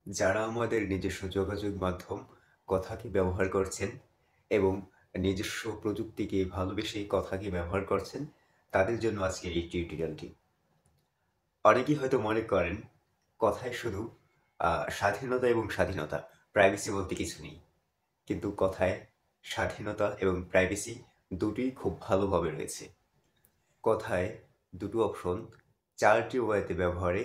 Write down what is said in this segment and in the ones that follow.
যারা আমাদের নিজস্ব যোগাযোগ মাধ্যম কথাকে ব্যবহার করছেন এবং নিজস্ব প্রযুক্তিকে ভালোবেসে কথাকে ব্যবহার করছেন, তাদের জন্য আজকের এই টিউটোরিয়ালটি। অনেকেই হয়তো মনে করেন কথায় শুধু স্বাধীনতা এবং স্বাধীনতা, প্রাইভেসি বলতে কিছু নেই। কিন্তু কথায় স্বাধীনতা এবং প্রাইভেসি দুটোই খুব ভালোভাবে রয়েছে। কথায় দুটো অপশন ৪ টি ওয়েতে ব্যবহারে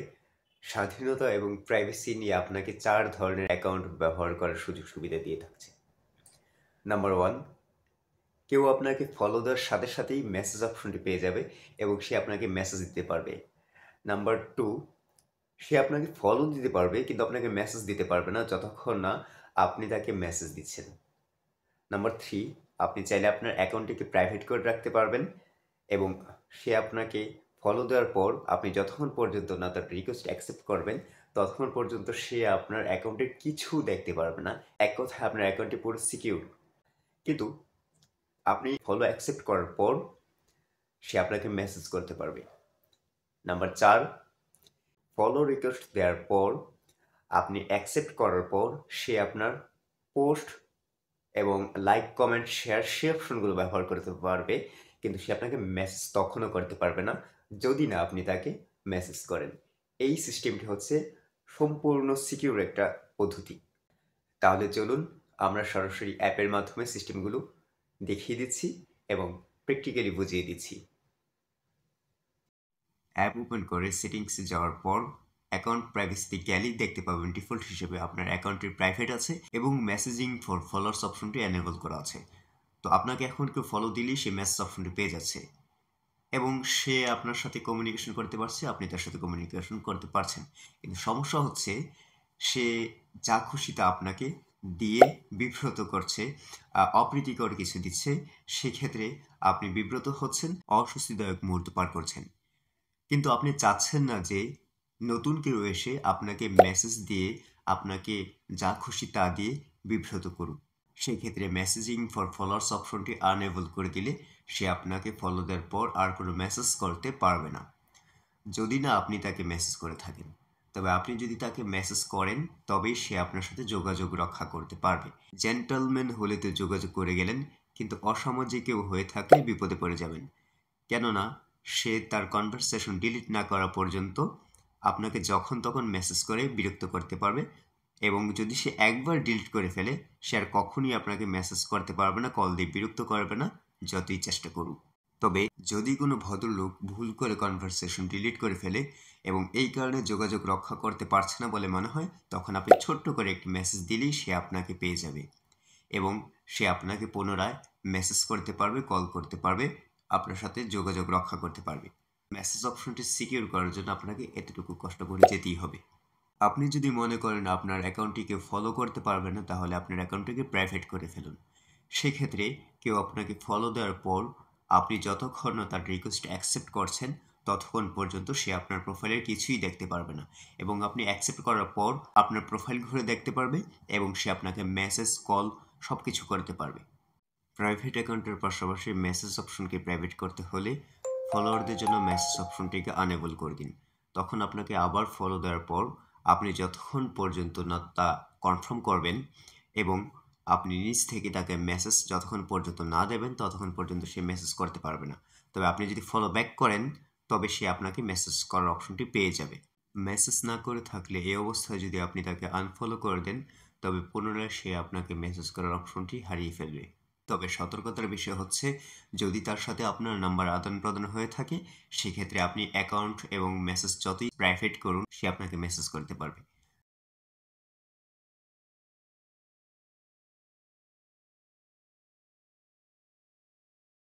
স্বাধীনতা এবং প্রাইভেসি নিয়ে আপনাকে ৪ ধরনের অ্যাকাউন্ট ব্যবহার করার সুযোগ সুবিধা দিয়ে থাকছে। নাম্বার 1, কেউ আপনাকে ফলো দেওয়ার সাথে সাথেই মেসেজ অপশনটি পেয়ে যাবে এবং সে আপনাকে মেসেজ দিতে পারবে। নাম্বার 2, সে আপনাকে ফলো দিতে পারবে কিন্তু আপনাকে মেসেজ দিতে পারবে না যতক্ষণ না আপনি তাকে মেসেজ দিচ্ছেন। নাম্বার 3, আপনি চাইলে আপনার অ্যাকাউন্টটিকে প্রাইভেট করে রাখতে পারবেন এবং সে আপনাকে ফলো দেওয়ার পর আপনি যতক্ষণ পর্যন্ত না তার রিকোয়েস্ট অ্যাকসেপ্ট করবেন, ততক্ষণ পর্যন্ত সে আপনার অ্যাকাউন্টের কিছু দেখতে পারবে না। এক কথায় আপনার অ্যাকাউন্টটি পুরো সিকিউর। কিন্তু আপনি ফলো অ্যাকসেপ্ট করার পর সে আপনাকে মেসেজ করতে পারবে। নাম্বার 4, ফলো রিকোয়েস্ট দেওয়ার পর আপনি অ্যাকসেপ্ট করার পর সে আপনার পোস্ট এবং লাইক, কমেন্ট, শেয়ার সে অপশনগুলো ব্যবহার করতে পারবে। কিন্তু সে আপনাকে মেসেজ তখনও করতে পারবে না যদি না আপনি তাকে মেসেজ করেন। এই সিস্টেমটি হচ্ছে সম্পূর্ণ সিকিউর একটা পদ্ধতি। তাহলে চলুন আমরা সরাসরি অ্যাপের মাধ্যমে সিস্টেমগুলো দেখিয়ে দিচ্ছি এবং প্র্যাকটিক্যালি বুঝিয়ে দিচ্ছি। অ্যাপ ওপেন করে সেটিংসে যাওয়ার পর অ্যাকাউন্ট প্রাইভেসিতে গেলেই দেখতে পাবেন ডিফল্ট হিসেবে আপনার অ্যাকাউন্টটি প্রাইভেট আছে এবং মেসেজিং ফর ফলোয়ার্স অপশনটি এনেবল করা আছে। তো আপনাকে এখন কেউ ফলো দিলেই সে মেসেজ অপশনটি পেয়ে যাচ্ছে এবং সে আপনার সাথে কমিউনিকেশন করতে পারছে, আপনি তার সাথে কমিউনিকেশন করতে পারছেন। কিন্তু সমস্যা হচ্ছে সে যা খুশি তা আপনাকে দিয়ে বিব্রত করছে, অপ্রীতিকর কিছু দিচ্ছে। সেক্ষেত্রে আপনি বিব্রত হচ্ছেন, অস্বস্তিদায়ক মুহূর্ত পার করছেন। কিন্তু আপনি চাচ্ছেন না যে নতুন কেউ এসে আপনাকে মেসেজ দিয়ে আপনাকে যা খুশি তা দিয়ে বিব্রত করুক। সেক্ষেত্রে মেসেজিং ফর ফলোয়ার্স অপশনটি আনএবল করে দিলে সে আপনাকে ফলো দেওয়ার পর আর কোনো মেসেজ করতে পারবে না, যদি না আপনি তাকে মেসেজ করে থাকেন। তবে আপনি যদি তাকে মেসেজ করেন তবেই সে আপনার সাথে যোগাযোগ রক্ষা করতে পারবে। জেন্টলম্যান হলে তো যোগাযোগ করে গেলেন, কিন্তু অসামাজিক কেউ হয়ে থাকলে বিপদে পড়ে যাবেন। কেননা সে তার কনভারসেশন ডিলিট না করা পর্যন্ত আপনাকে যখন তখন মেসেজ করে বিরক্ত করতে পারবে এবং যদি সে একবার ডিলিট করে ফেলে সে আর কখনোই আপনাকে মেসেজ করতে পারবে না, কল দিয়ে বিরক্ত করবে না, যতই চেষ্টা করুক। তবে যদি কোনো ভদ্রলোক ভুল করে কনভারসেশন ডিলিট করে ফেলে এবং এই কারণে যোগাযোগ রক্ষা করতে পারছে না বলে মনে হয়, তখন আপনি ছোট্ট করে একটি মেসেজ দিলেই সে আপনাকে পেয়ে যাবে এবং সে আপনাকে পুনরায় মেসেজ করতে পারবে, কল করতে পারবে, আপনার সাথে যোগাযোগ রক্ষা করতে পারবে। মেসেজ অপশনটি সিকিউর করার জন্য আপনাকে এতটুকু কষ্ট করে যেতেই হবে। আপনি যদি মনে করেন আপনার অ্যাকাউন্টটিকে ফলো করতে পারবেন না, তাহলে আপনার অ্যাকাউন্টটিকে প্রাইভেট করে ফেলুন। সেক্ষেত্রে কেউ আপনাকে ফলো দেওয়ার পর আপনি যতক্ষণ না তার রিকোয়েস্ট অ্যাকসেপ্ট করছেন ততক্ষণ পর্যন্ত সে আপনার প্রোফাইলের কিছুই দেখতে পারবে না এবং আপনি অ্যাকসেপ্ট করার পর আপনার প্রোফাইল ঘুরে দেখতে পারবে এবং সে আপনাকে মেসেজ, কল সব কিছু করতে পারবে। প্রাইভেট অ্যাকাউন্টের পাশাপাশি মেসেজ অপশনকে প্রাইভেট করতে হলে ফলোয়ারদের জন্য মেসেজ অপশনটিকে আনএবল করে দিন। তখন আপনাকে আবার ফলো দেওয়ার পর আপনি যতক্ষণ পর্যন্ত না তা কনফার্ম করবেন এবং আপনি নিজ থেকে তাকে মেসেজ যতক্ষণ পর্যন্ত না দেবেন ততক্ষণ পর্যন্ত সে মেসেজ করতে পারবে না। তবে আপনি যদি ফলো ব্যাক করেন তবে সে আপনাকে মেসেজ করার অপশনটি পেয়ে যাবে। মেসেজ না করে থাকলে এই অবস্থায় যদি আপনি তাকে আনফলো করে দেন তবে পুনরায় সে আপনাকে মেসেজ করার অপশনটি হারিয়ে ফেলবে। তবে সতর্কতার বিষয় হচ্ছে, যদি তার সাথে আপনার নাম্বার আদান-প্রদান হয়ে থাকে সেক্ষেত্রে আপনি অ্যাকাউন্ট এবং মেসেজ যতই প্রাইভেট করুন সে আপনাকে মেসেজ করতে পারবে।